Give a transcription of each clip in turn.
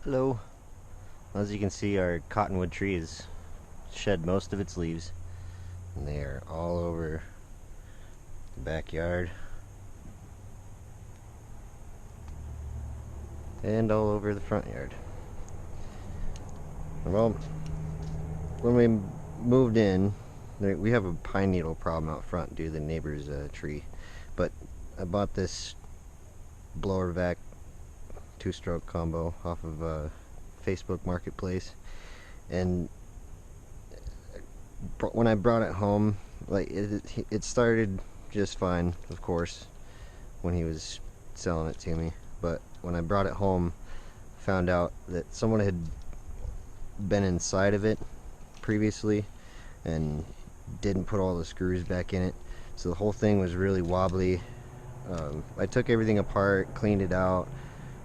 Hello. As you can see, our cottonwood tree has shed most of its leaves, and they are all over the backyard and all over the front yard. Well, when we moved in, we have a pine needle problem out front due to the neighbor's tree, but I bought this blower vac two-stroke combo off of Facebook Marketplace, and when I brought it home, like it started just fine, of course, when he was selling it to me. But when I brought it home, found out that someone had been inside of it previously and didn't put all the screws back in it, so the whole thing was really wobbly. I took everything apart, cleaned it out,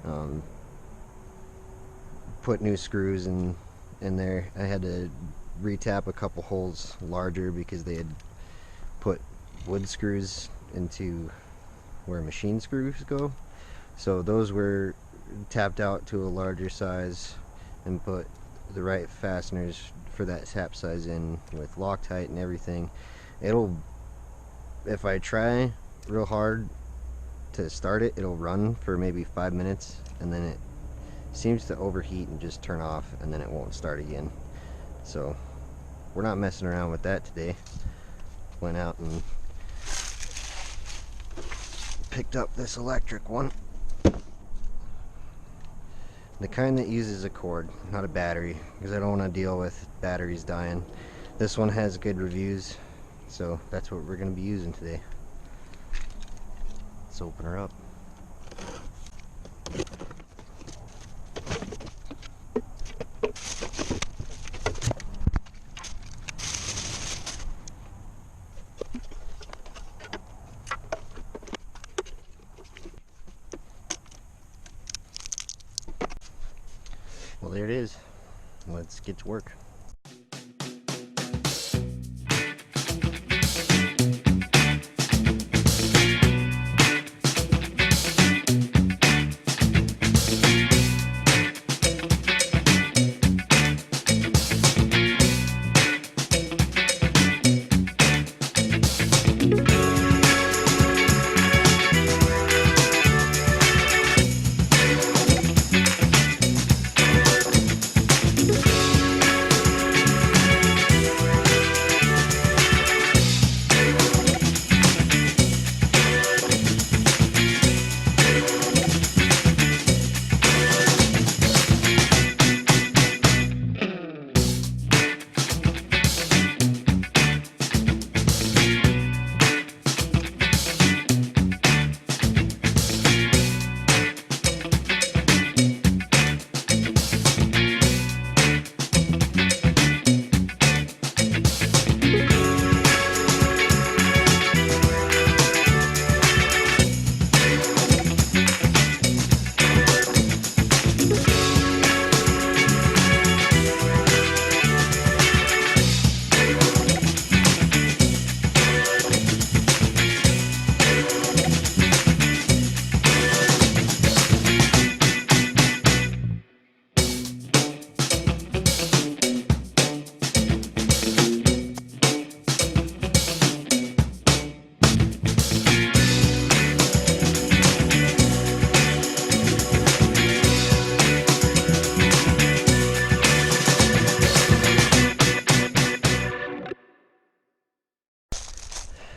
um, put new screws in there. I had to retap a couple holes larger because they had put wood screws into where machine screws go, so those were tapped out to a larger size and put the right fasteners for that tap size in with Loctite and everything. It'll, if I try real hard to start it, it'll run for maybe 5 minutes, and then it seems to overheat and just turn off, and then it won't start again. So we're not messing around with that today. Went out and picked up this electric one, the kind that uses a cord, not a battery, because I don't want to deal with batteries dying. This one has good reviews, so that's what we're going to be using today. Let's open her up. Well, there it is. Let's get to work.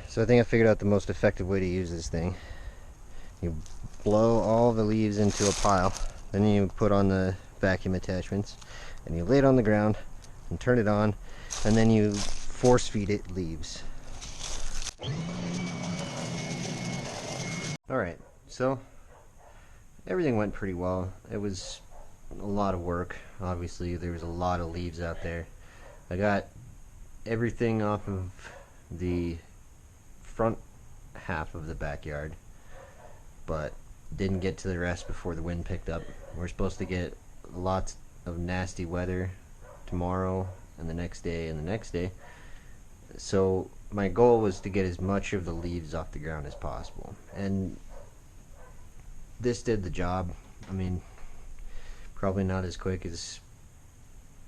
So I think I figured out the most effective way to use this thing. You blow all the leaves into a pile, then you put on the vacuum attachments, and you lay it on the ground and turn it on, and then you force feed it leaves. Alright, so everything went pretty well. It was a lot of work. Obviously there was a lot of leaves out there. I got everything off of the front half of the backyard, but didn't get to the rest before the wind picked up. We're supposed to get lots of nasty weather tomorrow and the next day and the next day, so my goal was to get as much of the leaves off the ground as possible, and this did the job. I mean, Probably not as quick as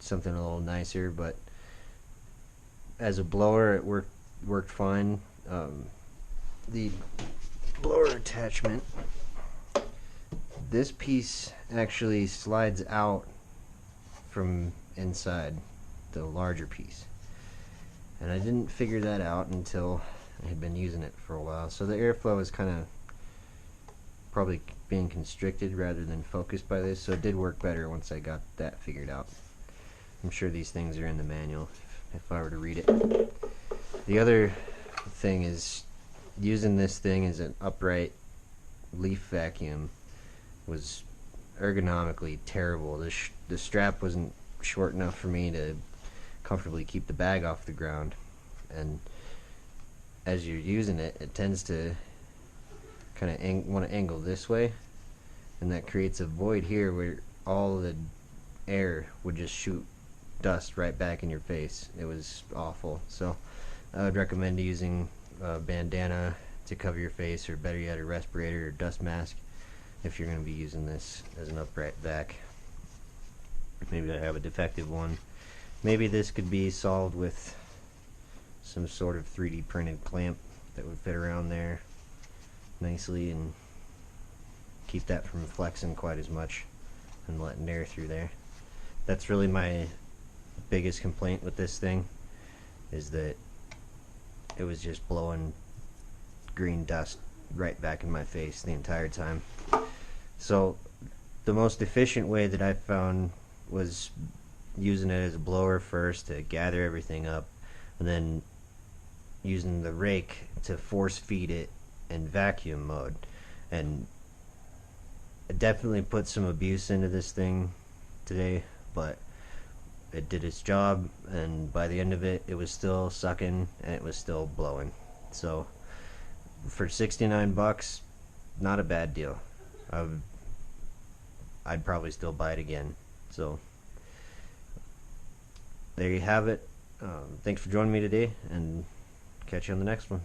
something a little nicer, but as a blower it worked fine. The blower attachment, this piece actually slides out from inside the larger piece, and I didn't figure that out until I had been using it for a while. So the airflow is kind of probably being constricted rather than focused by this, so it did work better once I got that figured out. I'm sure these things are in the manual if I were to read it. The other thing is, using this thing as an upright leaf vacuum was ergonomically terrible. The strap wasn't short enough for me to comfortably keep the bag off the ground, and as you're using it, it tends to kind of want to angle this way, and that creates a void here where all the air would just shoot dust right back in your face. It was awful. So I would recommend using a bandana to cover your face, or better yet, a respirator or dust mask if you're going to be using this as an upright vac. Maybe I have a defective one. Maybe this could be solved with some sort of 3D printed clamp that would fit around there nicely and keep that from flexing quite as much and letting air through there. That's really my biggest complaint with this thing, is that it was just blowing green dust right back in my face the entire time. So the most efficient way that I found was using it as a blower first to gather everything up, and then using the rake to force feed it in vacuum mode. And I definitely put some abuse into this thing today, but it did its job, and by the end of it, it was still sucking and it was still blowing. So for 69 bucks, not a bad deal. I'd probably still buy it again. So there you have it. Thanks for joining me today, and catch you on the next one.